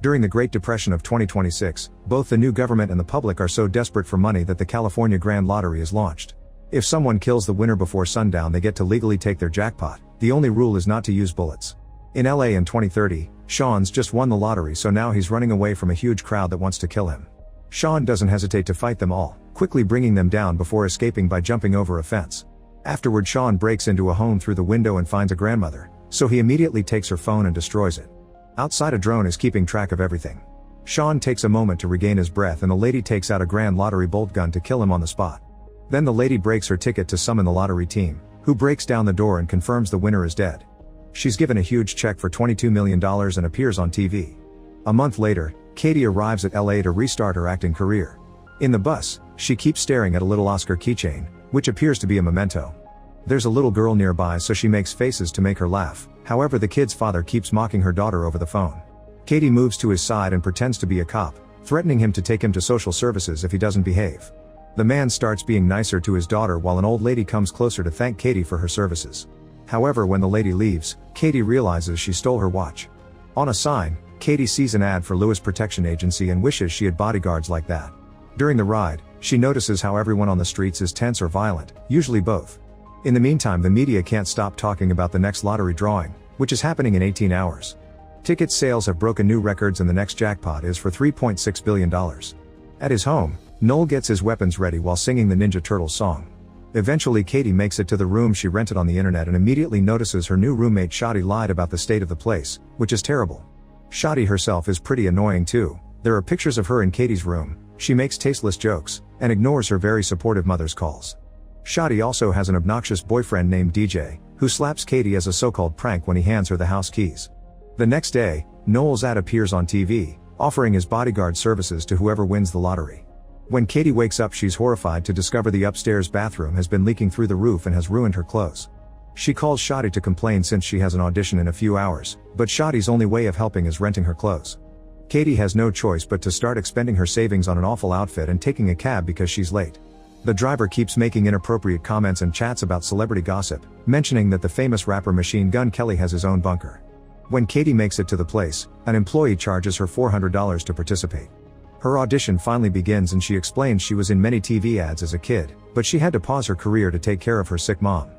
During the Great Depression of 2026, both the new government and the public are so desperate for money that the California Grand Lottery is launched. If someone kills the winner before sundown, they get to legally take their jackpot. The only rule is not to use bullets. In LA in 2030, Sean's just won the lottery, so now he's running away from a huge crowd that wants to kill him. Sean doesn't hesitate to fight them all, quickly bringing them down before escaping by jumping over a fence. Afterward, Sean breaks into a home through the window and finds a grandmother, so he immediately takes her phone and destroys it. Outside, a drone is keeping track of everything. Sean takes a moment to regain his breath, and the lady takes out a Grand Lottery bolt gun to kill him on the spot. Then the lady breaks her ticket to summon the lottery team, who breaks down the door and confirms the winner is dead. She's given a huge check for $22 million and appears on TV. A month later, Katie arrives at LA to restart her acting career. In the bus, she keeps staring at a little Oscar keychain, which appears to be a memento. There's a little girl nearby, so she makes faces to make her laugh. However, the kid's father keeps mocking her daughter over the phone. Katie moves to his side and pretends to be a cop, threatening him to take him to social services if he doesn't behave. The man starts being nicer to his daughter while an old lady comes closer to thank Katie for her services. However, when the lady leaves, Katie realizes she stole her watch. On a sign, Katie sees an ad for Lewis Protection Agency and wishes she had bodyguards like that. During the ride, she notices how everyone on the streets is tense or violent, usually both. In the meantime, the media can't stop talking about the next lottery drawing, which is happening in 18 hours. Ticket sales have broken new records and the next jackpot is for $3.6 billion. At his home, Noel gets his weapons ready while singing the Ninja Turtles song. Eventually, Katie makes it to the room she rented on the internet and immediately notices her new roommate Shadi lied about the state of the place, which is terrible. Shadi herself is pretty annoying too. There are pictures of her in Katie's room, she makes tasteless jokes, and ignores her very supportive mother's calls. Shadi also has an obnoxious boyfriend named DJ, who slaps Katie as a so-called prank when he hands her the house keys. The next day, Noel's ad appears on TV, offering his bodyguard services to whoever wins the lottery. When Katie wakes up, she's horrified to discover the upstairs bathroom has been leaking through the roof and has ruined her clothes. She calls Shadi to complain since she has an audition in a few hours, but Shadi's only way of helping is renting her clothes. Katie has no choice but to start expending her savings on an awful outfit and taking a cab because she's late. The driver keeps making inappropriate comments and chats about celebrity gossip, mentioning that the famous rapper Machine Gun Kelly has his own bunker. When Katie makes it to the place, an employee charges her $400 to participate. Her audition finally begins and she explains she was in many TV ads as a kid, but she had to pause her career to take care of her sick mom.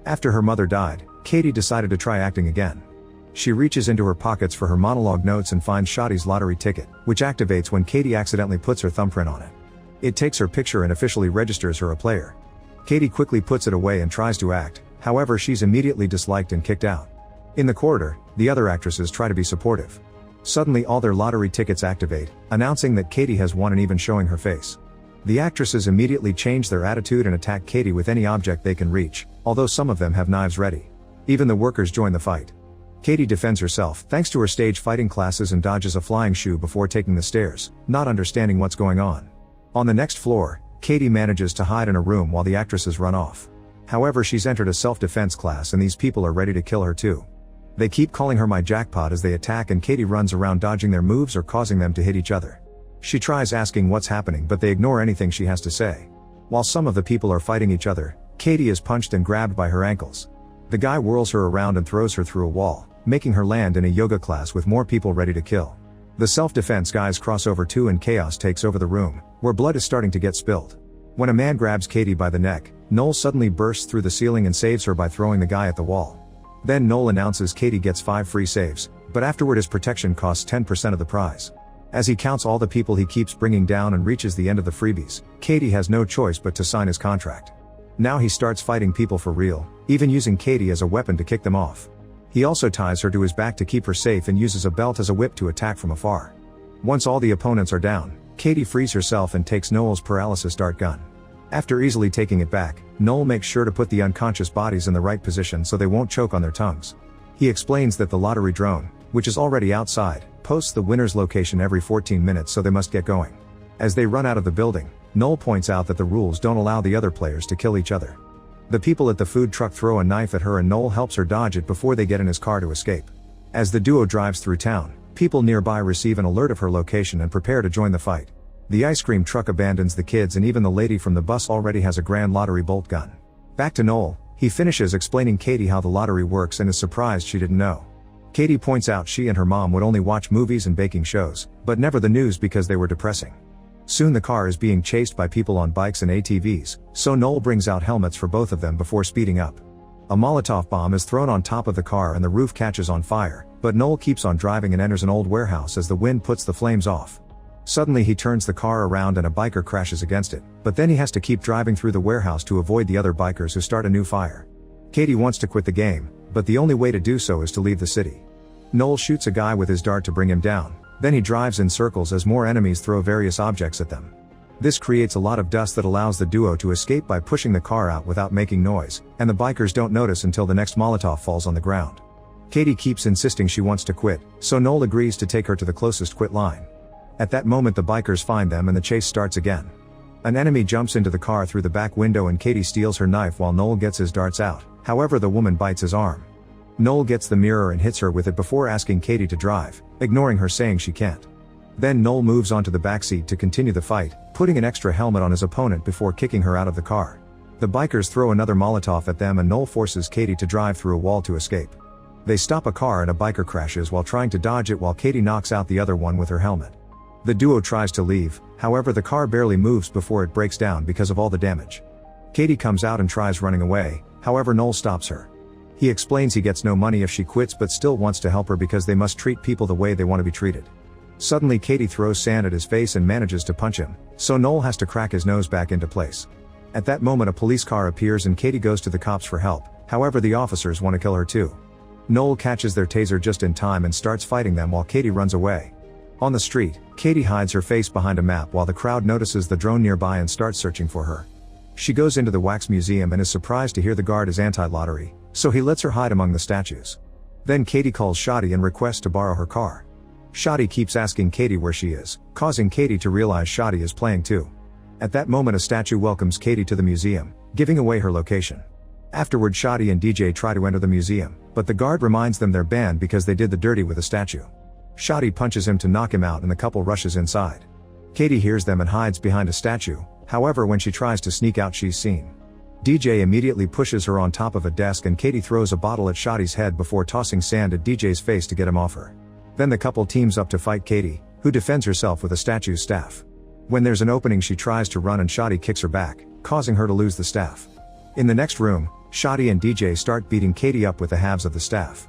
After her mother died, Katie decided to try acting again. She reaches into her pockets for her monologue notes and finds Shadi's lottery ticket, which activates when Katie accidentally puts her thumbprint on it. It takes her picture and officially registers her a player. Katie quickly puts it away and tries to act, however she's immediately disliked and kicked out. In the corridor, the other actresses try to be supportive. Suddenly all their lottery tickets activate, announcing that Katie has won and even showing her face. The actresses immediately change their attitude and attack Katie with any object they can reach, although some of them have knives ready. Even the workers join the fight. Katie defends herself thanks to her stage fighting classes and dodges a flying shoe before taking the stairs, not understanding what's going on. On the next floor, Katie manages to hide in a room while the actresses run off. However, she's entered a self-defense class and these people are ready to kill her too. They keep calling her my jackpot as they attack and Katie runs around dodging their moves or causing them to hit each other. She tries asking what's happening but they ignore anything she has to say. While some of the people are fighting each other, Katie is punched and grabbed by her ankles. The guy whirls her around and throws her through a wall, making her land in a yoga class with more people ready to kill. The self-defense guys cross over too and chaos takes over the room, where blood is starting to get spilled. When a man grabs Katie by the neck, Noel suddenly bursts through the ceiling and saves her by throwing the guy at the wall. Then Noel announces Katie gets 5 free saves, but afterward his protection costs 10% of the prize. As he counts all the people he keeps bringing down and reaches the end of the freebies, Katie has no choice but to sign his contract. Now he starts fighting people for real, even using Katie as a weapon to kick them off. He also ties her to his back to keep her safe and uses a belt as a whip to attack from afar. Once all the opponents are down, Katie frees herself and takes Noel's paralysis dart gun. After easily taking it back, Noel makes sure to put the unconscious bodies in the right position so they won't choke on their tongues. He explains that the lottery drone, which is already outside, posts the winner's location every 14 minutes so they must get going. As they run out of the building, Noel points out that the rules don't allow the other players to kill each other. The people at the food truck throw a knife at her and Noel helps her dodge it before they get in his car to escape. As the duo drives through town, people nearby receive an alert of her location and prepare to join the fight. The ice cream truck abandons the kids and even the lady from the bus already has a Grand Lottery bolt gun. Back to Noel, he finishes explaining Katie how the lottery works and is surprised she didn't know. Katie points out she and her mom would only watch movies and baking shows, but never the news because they were depressing. Soon the car is being chased by people on bikes and ATVs, so Noel brings out helmets for both of them before speeding up. A Molotov bomb is thrown on top of the car and the roof catches on fire, but Noel keeps on driving and enters an old warehouse as the wind puts the flames off. Suddenly he turns the car around and a biker crashes against it, but then he has to keep driving through the warehouse to avoid the other bikers who start a new fire. Katie wants to quit the game, but the only way to do so is to leave the city. Noel shoots a guy with his dart to bring him down, then he drives in circles as more enemies throw various objects at them. This creates a lot of dust that allows the duo to escape by pushing the car out without making noise, and the bikers don't notice until the next Molotov falls on the ground. Katie keeps insisting she wants to quit, so Noel agrees to take her to the closest quit line. At that moment the bikers find them and the chase starts again. An enemy jumps into the car through the back window and Katie steals her knife while Noel gets his darts out, however the woman bites his arm. Noel gets the mirror and hits her with it before asking Katie to drive, ignoring her saying she can't. Then Noel moves onto the backseat to continue the fight, putting an extra helmet on his opponent before kicking her out of the car. The bikers throw another Molotov at them and Noel forces Katie to drive through a wall to escape. They stop a car and a biker crashes while trying to dodge it while Katie knocks out the other one with her helmet. The duo tries to leave, however the car barely moves before it breaks down because of all the damage. Katie comes out and tries running away, however Noel stops her. He explains he gets no money if she quits but still wants to help her because they must treat people the way they want to be treated. Suddenly Katie throws sand at his face and manages to punch him, so Noel has to crack his nose back into place. At that moment a police car appears and Katie goes to the cops for help, however the officers want to kill her too. Noel catches their taser just in time and starts fighting them while Katie runs away. On the street, Katie hides her face behind a map while the crowd notices the drone nearby and starts searching for her. She goes into the wax museum and is surprised to hear the guard is anti-lottery, so he lets her hide among the statues. Then Katie calls Shotty and requests to borrow her car. Shotty keeps asking Katie where she is, causing Katie to realize Shotty is playing too. At that moment a statue welcomes Katie to the museum, giving away her location. Afterward Shotty and DJ try to enter the museum, but the guard reminds them they're banned because they did the dirty with the statue. Shotty punches him to knock him out and the couple rushes inside. Katie hears them and hides behind a statue, however when she tries to sneak out she's seen. DJ immediately pushes her on top of a desk and Katie throws a bottle at Shotty's head before tossing sand at DJ's face to get him off her. Then the couple teams up to fight Katie, who defends herself with a statue's staff. When there's an opening she tries to run and Shotty kicks her back, causing her to lose the staff. In the next room, Shotty and DJ start beating Katie up with the halves of the staff.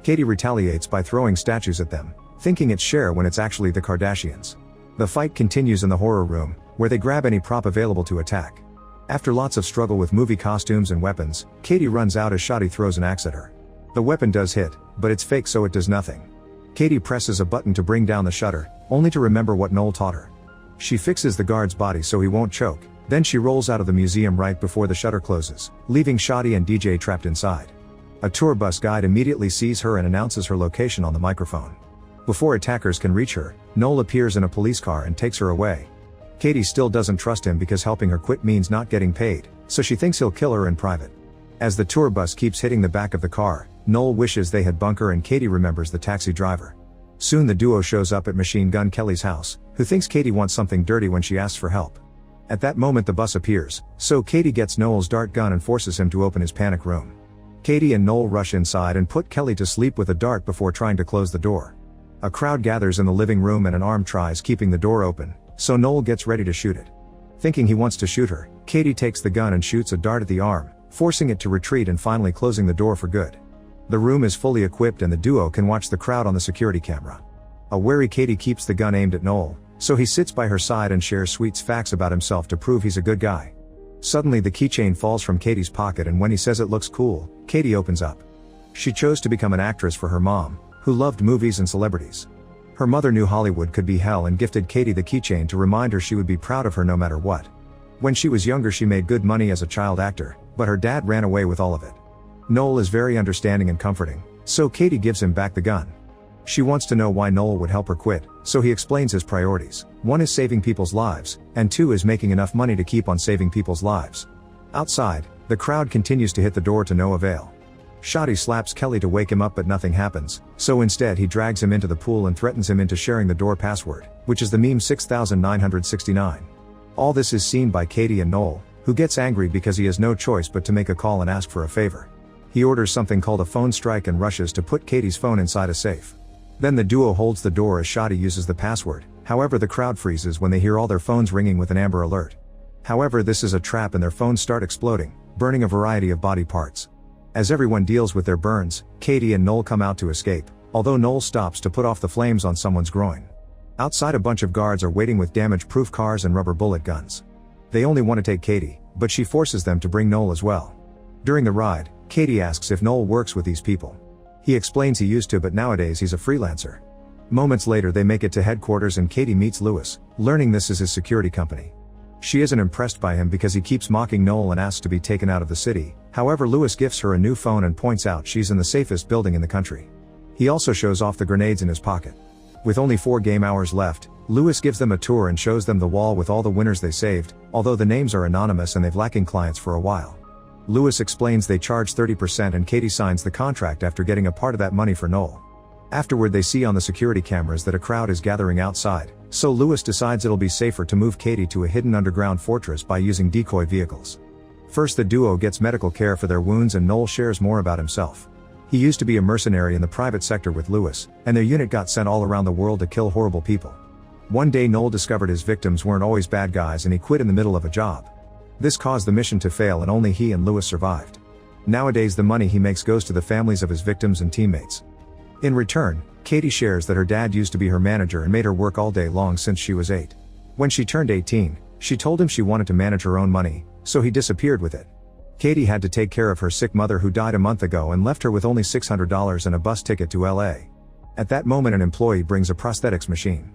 Katie retaliates by throwing statues at them, thinking it's Cher when it's actually the Kardashians. The fight continues in the horror room, where they grab any prop available to attack. After lots of struggle with movie costumes and weapons, Katie runs out as Shotty throws an axe at her. The weapon does hit, but it's fake so it does nothing. Katie presses a button to bring down the shutter, only to remember what Noel taught her. She fixes the guard's body so he won't choke, then she rolls out of the museum right before the shutter closes, leaving Shotty and DJ trapped inside. A tour bus guide immediately sees her and announces her location on the microphone. Before attackers can reach her, Noel appears in a police car and takes her away. Katie still doesn't trust him because helping her quit means not getting paid, so she thinks he'll kill her in private. As the tour bus keeps hitting the back of the car, Noel wishes they had bunker and Katie remembers the taxi driver. Soon the duo shows up at Machine Gun Kelly's house, who thinks Katie wants something dirty when she asks for help. At that moment the bus appears, so Katie gets Noel's dart gun and forces him to open his panic room. Katie and Noel rush inside and put Kelly to sleep with a dart before trying to close the door. A crowd gathers in the living room and an arm tries keeping the door open, so Noel gets ready to shoot it. Thinking he wants to shoot her, Katie takes the gun and shoots a dart at the arm, forcing it to retreat and finally closing the door for good. The room is fully equipped and the duo can watch the crowd on the security camera. A wary Katie keeps the gun aimed at Noel, so he sits by her side and shares sweet facts about himself to prove he's a good guy. Suddenly the keychain falls from Katie's pocket and when he says it looks cool, Katie opens up. She chose to become an actress for her mom, who loved movies and celebrities. Her mother knew Hollywood could be hell and gifted Katie the keychain to remind her she would be proud of her no matter what. When she was younger she made good money as a child actor, but her dad ran away with all of it. Noel is very understanding and comforting, so Katie gives him back the gun. She wants to know why Noel would help her quit, so he explains his priorities. 1 is saving people's lives, and 2 is making enough money to keep on saving people's lives. Outside, the crowd continues to hit the door to no avail. Shotty slaps Kelly to wake him up but nothing happens, so instead he drags him into the pool and threatens him into sharing the door password, which is the meme 6969. All this is seen by Katie and Noel, who gets angry because he has no choice but to make a call and ask for a favor. He orders something called a phone strike and rushes to put Katie's phone inside a safe. Then the duo holds the door as Shotty uses the password. However, the crowd freezes when they hear all their phones ringing with an Amber Alert. However, this is a trap and their phones start exploding, burning a variety of body parts. As everyone deals with their burns, Katie and Noel come out to escape, although Noel stops to put off the flames on someone's groin. Outside, a bunch of guards are waiting with damage-proof cars and rubber bullet guns. They only want to take Katie, but she forces them to bring Noel as well. During the ride, Katie asks if Noel works with these people. He explains he used to, but nowadays he's a freelancer. Moments later, they make it to headquarters and Katie meets Lewis, learning this is his security company. She isn't impressed by him because he keeps mocking Noel and asks to be taken out of the city. However, Lewis gifts her a new phone and points out she's in the safest building in the country. He also shows off the grenades in his pocket. With only 4 game hours left, Lewis gives them a tour and shows them the wall with all the winners they saved, although the names are anonymous and they've lacking clients for a while. Lewis explains they charge 30% and Katie signs the contract after getting a part of that money for Noel. Afterward, they see on the security cameras that a crowd is gathering outside, so Lewis decides it'll be safer to move Katie to a hidden underground fortress by using decoy vehicles. First, the duo gets medical care for their wounds and Noel shares more about himself. He used to be a mercenary in the private sector with Lewis, and their unit got sent all around the world to kill horrible people. One day Noel discovered his victims weren't always bad guys and he quit in the middle of a job. This caused the mission to fail and only he and Lewis survived. Nowadays the money he makes goes to the families of his victims and teammates. In return, Katie shares that her dad used to be her manager and made her work all day long since she was 8. When she turned 18, she told him she wanted to manage her own money, so he disappeared with it. Katie had to take care of her sick mother who died a month ago and left her with only $600 and a bus ticket to LA. At that moment, an employee brings a prosthetics machine.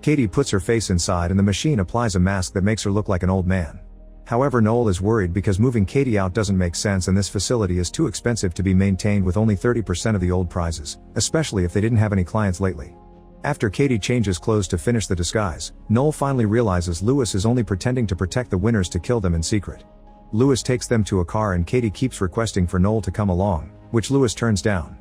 Katie puts her face inside and the machine applies a mask that makes her look like an old man. However, Noel is worried because moving Katie out doesn't make sense and this facility is too expensive to be maintained with only 30% of the old prizes, especially if they didn't have any clients lately. After Katie changes clothes to finish the disguise, Noel finally realizes Lewis is only pretending to protect the winners to kill them in secret. Lewis takes them to a car and Katie keeps requesting for Noel to come along, which Lewis turns down.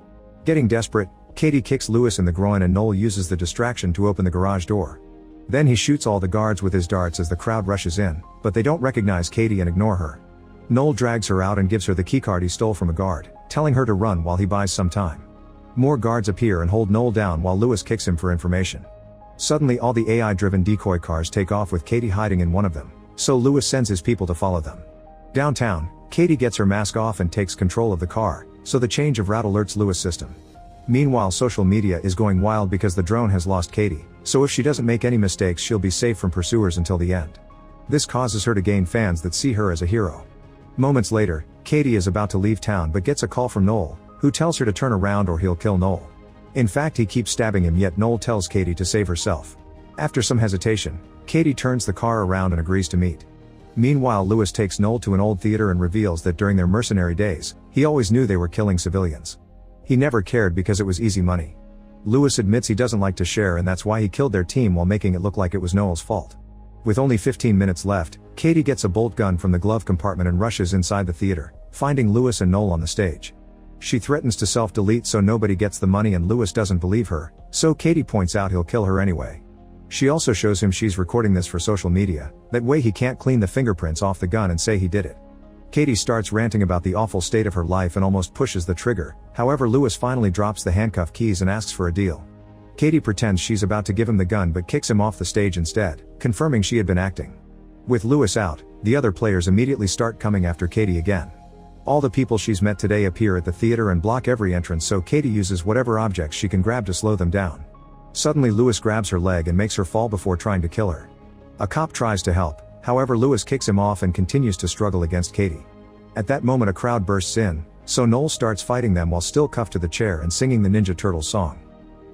Getting desperate, Katie kicks Lewis in the groin and Noel uses the distraction to open the garage door. Then he shoots all the guards with his darts as the crowd rushes in, but they don't recognize Katie and ignore her. Noel drags her out and gives her the keycard he stole from a guard, telling her to run while he buys some time. More guards appear and hold Noel down while Lewis kicks him for information. Suddenly all the AI-driven decoy cars take off with Katie hiding in one of them, so Lewis sends his people to follow them. Downtown, Katie gets her mask off and takes control of the car, so the change of route alerts Lewis' system. Meanwhile, social media is going wild because the drone has lost Katie, so if she doesn't make any mistakes she'll be safe from pursuers until the end. This causes her to gain fans that see her as a hero. Moments later, Katie is about to leave town but gets a call from Noel, who tells her to turn around or he'll kill Noel. In fact, he keeps stabbing him, yet Noel tells Katie to save herself. After some hesitation, Katie turns the car around and agrees to meet. Meanwhile, Lewis takes Noel to an old theater and reveals that during their mercenary days, he always knew they were killing civilians. He never cared because it was easy money. Lewis admits he doesn't like to share and that's why he killed their team while making it look like it was Noel's fault. With only 15 minutes left, Katie gets a bolt gun from the glove compartment and rushes inside the theater, finding Lewis and Noel on the stage. She threatens to self-delete so nobody gets the money and Lewis doesn't believe her, so Katie points out he'll kill her anyway. She also shows him she's recording this for social media, that way he can't clean the fingerprints off the gun and say he did it. Katie starts ranting about the awful state of her life and almost pushes the trigger, however Lewis finally drops the handcuff keys and asks for a deal. Katie pretends she's about to give him the gun but kicks him off the stage instead, confirming she had been acting. With Lewis out, the other players immediately start coming after Katie again. All the people she's met today appear at the theater and block every entrance, so Katie uses whatever objects she can grab to slow them down. Suddenly Lewis grabs her leg and makes her fall before trying to kill her. A cop tries to help, however Lewis kicks him off and continues to struggle against Katie. At that moment a crowd bursts in, so Noel starts fighting them while still cuffed to the chair and singing the Ninja Turtles song.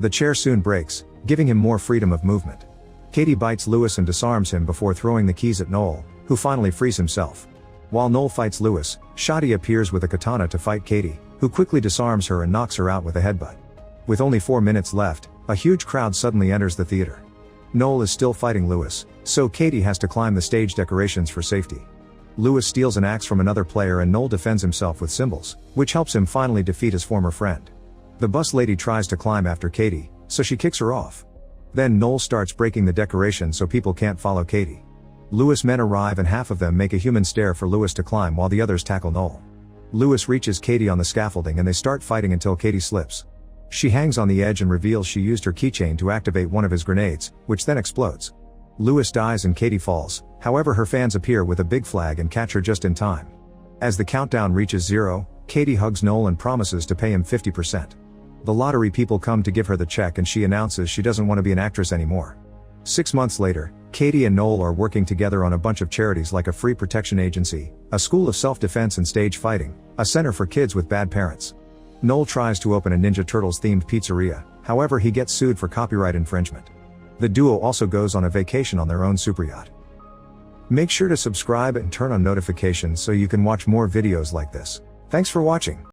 The chair soon breaks, giving him more freedom of movement. Katie bites Lewis and disarms him before throwing the keys at Noel, who finally frees himself. While Noel fights Lewis, Shotty appears with a katana to fight Katie, who quickly disarms her and knocks her out with a headbutt. With only 4 minutes left, a huge crowd suddenly enters the theater. Noel is still fighting Lewis, so Katie has to climb the stage decorations for safety. Lewis steals an axe from another player and Noel defends himself with cymbals, which helps him finally defeat his former friend. The bus lady tries to climb after Katie, so she kicks her off. Then Noel starts breaking the decoration so people can't follow Katie. Lewis' men arrive and half of them make a human stair for Lewis to climb while the others tackle Noel. Lewis reaches Katie on the scaffolding and they start fighting until Katie slips. She hangs on the edge and reveals she used her keychain to activate one of his grenades, which then explodes. Lewis dies and Katie falls, however her fans appear with a big flag and catch her just in time. As the countdown reaches 0, Katie hugs Noel and promises to pay him 50%. The lottery people come to give her the check and she announces she doesn't want to be an actress anymore. 6 months later, Katie and Noel are working together on a bunch of charities like a free protection agency, a school of self-defense and stage fighting, a center for kids with bad parents. Noel tries to open a Ninja Turtles themed pizzeria, however he gets sued for copyright infringement. The duo also goes on a vacation on their own superyacht. Make sure to subscribe and turn on notifications so you can watch more videos like this. Thanks for watching.